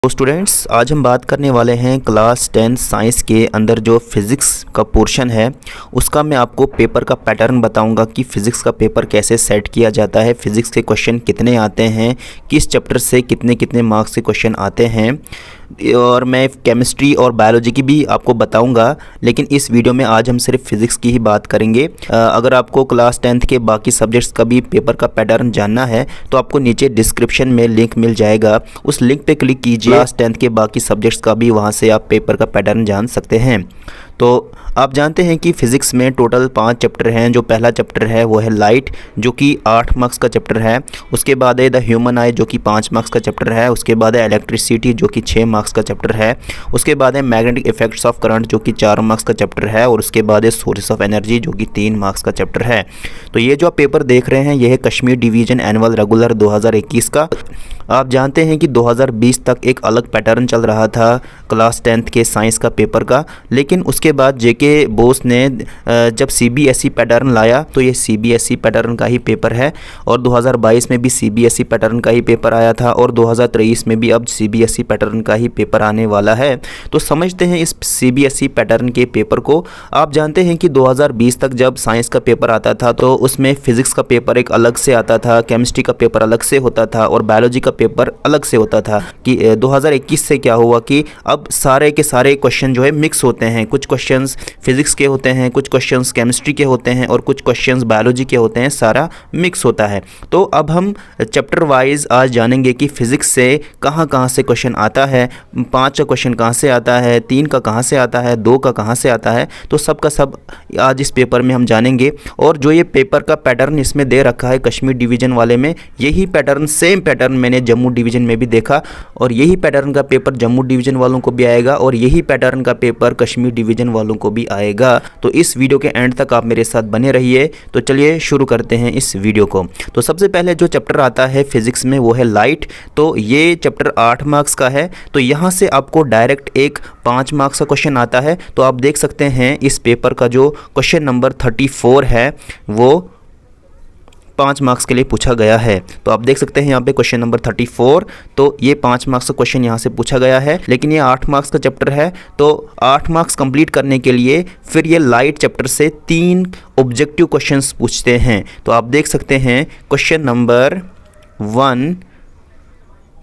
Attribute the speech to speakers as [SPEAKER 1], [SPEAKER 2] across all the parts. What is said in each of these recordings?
[SPEAKER 1] तो स्टूडेंट्स, आज हम बात करने वाले हैं क्लास 10 साइंस के अंदर जो फिज़िक्स का पोर्शन है उसका मैं आपको पेपर का पैटर्न बताऊंगा कि फ़िज़िक्स का पेपर कैसे सेट किया जाता है, फ़िज़िक्स के क्वेश्चन कितने आते हैं, किस चैप्टर से कितने कितने मार्क्स के क्वेश्चन आते हैं, और मैं केमिस्ट्री और बायोलॉजी की भी आपको बताऊंगा। लेकिन इस वीडियो में आज हम सिर्फ फिज़िक्स की ही बात करेंगे। अगर आपको क्लास 10th के बाकी सब्जेक्ट्स का भी पेपर का पैटर्न जानना है तो आपको नीचे डिस्क्रिप्शन में लिंक मिल जाएगा, उस लिंक पे क्लिक कीजिए। क्लास 10th के बाकी सब्जेक्ट्स का भी वहाँ से आप पेपर का पैटर्न जान सकते हैं। तो आप जानते हैं कि फ़िज़िक्स में टोटल 5 चैप्टर हैं। जो पहला चैप्टर है वो है लाइट, जो कि 8 मार्क्स का चैप्टर है। उसके बाद है द ह्यूमन आई, जो कि 5 मार्क्स का चैप्टर है। उसके बाद है इलेक्ट्रिसिटी, जो कि 6 मार्क्स का चैप्टर है। उसके बाद है मैग्नेटिक इफेक्ट्स ऑफ करंट, जो कि 4 मार्क्स का चैप्टर है। और उसके बाद है सोर्सेस ऑफ एनर्जी, जो कि 3 मार्क्स का चैप्टर है। तो ये जो आप पेपर देख रहे हैं ये है कश्मीर डिवीज़न एनुअल रेगुलर 2021 का। आप जानते हैं कि 2020 तक एक अलग पैटर्न चल रहा था क्लास 10th के साइंस का पेपर का, लेकिन उसके बाद जेके बोस ने जब सीबीएसई पैटर्न लाया तो ये सीबीएसई पैटर्न का ही पेपर है। और 2022 में भी सीबीएसई पैटर्न का ही पेपर आया था और 2023 में भी अब सीबीएसई पैटर्न का ही पेपर आने वाला है। तो समझते हैं इस सीबीएसई पैटर्न के पेपर को। आप जानते हैं कि 2020 तक जब साइंस का पेपर आता था तो उसमें फ़िज़िक्स का पेपर एक अलग से आता था, केमिस्ट्री का पेपर अलग से होता था और बायोलॉजी का पेपर अलग से होता था। कि 2021 से क्या हुआ कि अब सारे के सारे क्वेश्चन जो है मिक्स होते हैं। कुछ क्वेश्चंस फिज़िक्स के होते हैं, कुछ क्वेश्चंस केमिस्ट्री के होते हैं और कुछ क्वेश्चंस बायोलॉजी के होते हैं, सारा मिक्स होता है। तो अब हम चैप्टर वाइज आज जानेंगे कि फ़िज़िक्स से कहाँ कहाँ से क्वेश्चन आता है, 5 का क्वेश्चन कहाँ से आता है, 3 का कहाँ से आता है, 2 का कहाँ से आता है। तो सब का सब आज इस पेपर में हम जानेंगे। और जो ये पेपर का पैटर्न इसमें दे रखा है कश्मीर डिवीज़न वाले में, यही पैटर्न सेम पैटर्न मैंने जम्मू डिवीज़न में भी देखा और यही पैटर्न का पेपर जम्मू डिवीज़न वालों को भी आएगा और यही पैटर्न का पेपर कश्मीर डिवीज़न वालों को भी आएगा। तो इस वीडियो के एंड तक आप मेरे साथ बने रहिए। तो चलिए शुरू करते हैं इस वीडियो को। तो सबसे पहले जो चैप्टर आता है फिज़िक्स में वो है लाइट। तो ये चैप्टर 8 मार्क्स का है। तो यहाँ से आपको डायरेक्ट एक 5 मार्क्स का क्वेश्चन आता है। तो आप देख सकते हैं इस पेपर का जो क्वेश्चन नंबर 34 है वो 5 मार्क्स के लिए पूछा गया है। तो आप देख सकते हैं यहाँ पे क्वेश्चन नंबर 34। तो ये 5 मार्क्स का क्वेश्चन यहाँ से पूछा गया है, लेकिन ये 8 मार्क्स का चैप्टर है। तो 8 मार्क्स कंप्लीट करने के लिए फिर ये लाइट चैप्टर से 3 ऑब्जेक्टिव क्वेश्चंस पूछते हैं। तो आप देख सकते हैं क्वेश्चन नंबर 1,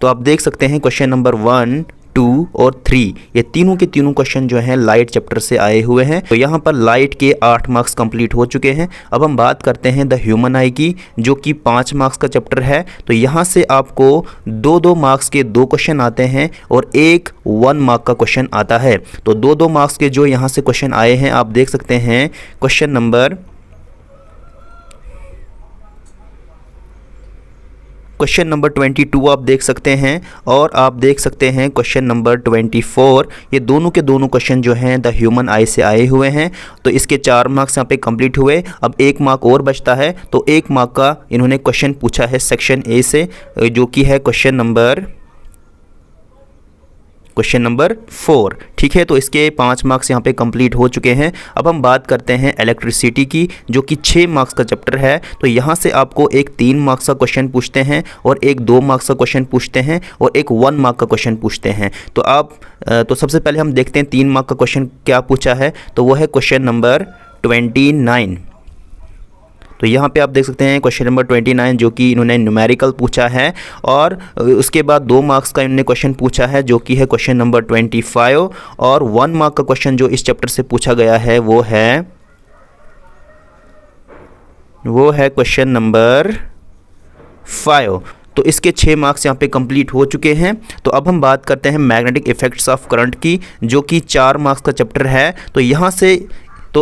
[SPEAKER 1] तो आप देख सकते हैं क्वेश्चन नंबर 1, 2 और 3, ये तीनों के तीनों क्वेश्चन जो हैं लाइट चैप्टर से आए हुए हैं। तो यहाँ पर लाइट के 8 मार्क्स कंप्लीट हो चुके हैं। अब हम बात करते हैं द ह्यूमन आई की, जो कि 5 मार्क्स का चैप्टर है। तो यहाँ से आपको 2-2 मार्क्स के 2 क्वेश्चन आते हैं और एक 1 मार्क का क्वेश्चन आता है। तो 2-2 मार्क्स के जो यहाँ से क्वेश्चन आए हैं आप देख सकते हैं क्वेश्चन नंबर 22 आप देख सकते हैं और आप देख सकते हैं क्वेश्चन नंबर 24। ये दोनों के दोनों क्वेश्चन जो हैं द ह्यूमन आई से आए हुए हैं। तो इसके 4 मार्क्स यहाँ पे कंप्लीट हुए। अब 1 मार्क और बचता है। तो 1 मार्क का इन्होंने क्वेश्चन पूछा है सेक्शन ए से, जो कि है क्वेश्चन नंबर 4। ठीक है, तो इसके 5 मार्क्स यहाँ पे कंप्लीट हो चुके हैं। अब हम बात करते हैं इलेक्ट्रिसिटी की, जो कि 6 मार्क्स का चैप्टर है। तो यहाँ से आपको एक 3 मार्क्स का क्वेश्चन पूछते हैं और एक 2 मार्क्स का क्वेश्चन पूछते हैं और एक 1 मार्क का क्वेश्चन पूछते हैं। तो सबसे पहले हम देखते हैं 3 मार्क का क्वेश्चन क्या पूछा है। तो वो है क्वेश्चन नंबर 29। तो यहाँ पे आप देख सकते हैं क्वेश्चन नंबर 29, जो कि इन्होंने न्यूमेरिकल पूछा है। और उसके बाद 2 मार्क्स का इन्होंने क्वेश्चन पूछा है, जो कि है क्वेश्चन नंबर 25। और 1 मार्क का क्वेश्चन जो इस चैप्टर से पूछा गया है वो है क्वेश्चन नंबर 5। तो इसके 6 मार्क्स यहाँ पे कंप्लीट हो चुके हैं। तो अब हम बात करते हैं मैग्नेटिक इफेक्ट्स ऑफ करंट की, जो कि 4 मार्क्स का चैप्टर है। तो यहाँ से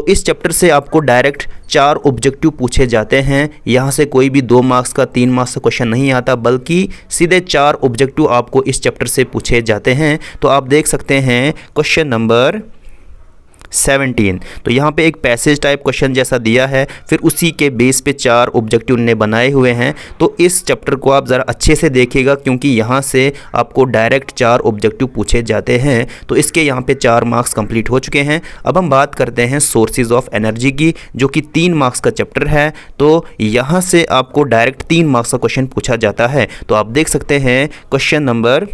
[SPEAKER 1] इस चैप्टर से आपको डायरेक्ट 4 ऑब्जेक्टिव पूछे जाते हैं। यहाँ से कोई भी 2 मार्क्स का 3 मार्क्स का क्वेश्चन नहीं आता, बल्कि सीधे 4 ऑब्जेक्टिव आपको इस चैप्टर से पूछे जाते हैं। तो आप देख सकते हैं क्वेश्चन नंबर 17। तो यहाँ पे एक पैसेज टाइप क्वेश्चन जैसा दिया है, फिर उसी के बेस पे 4 ऑब्जेक्टिव ने बनाए हुए हैं। तो इस चैप्टर को आप ज़रा अच्छे से देखिएगा, क्योंकि यहाँ से आपको डायरेक्ट 4 ऑब्जेक्टिव पूछे जाते हैं। तो इसके यहाँ पे 4 मार्क्स कंप्लीट हो चुके हैं। अब हम बात करते हैं सोर्सेज ऑफ एनर्जी की, जो कि 3 मार्क्स का चैप्टर है। तो यहाँ से आपको डायरेक्ट 3 मार्क्स का क्वेश्चन पूछा जाता है। तो आप देख सकते हैं क्वेश्चन नंबर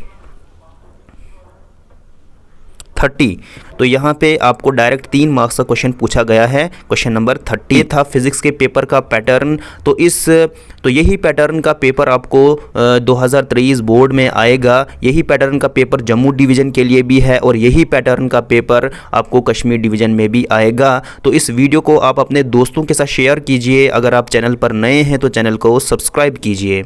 [SPEAKER 2] 30।
[SPEAKER 1] तो यहाँ पे आपको डायरेक्ट 3 मार्क्स का क्वेश्चन पूछा गया है, क्वेश्चन नंबर 30। ये था फिजिक्स के पेपर का पैटर्न। तो यही पैटर्न का पेपर आपको 2023 बोर्ड में आएगा। यही पैटर्न का पेपर जम्मू डिवीज़न के लिए भी है और यही पैटर्न का पेपर आपको कश्मीर डिवीज़न में भी आएगा। तो इस वीडियो को आप अपने दोस्तों के साथ शेयर कीजिए। अगर आप चैनल पर नए हैं तो चैनल को सब्सक्राइब कीजिए।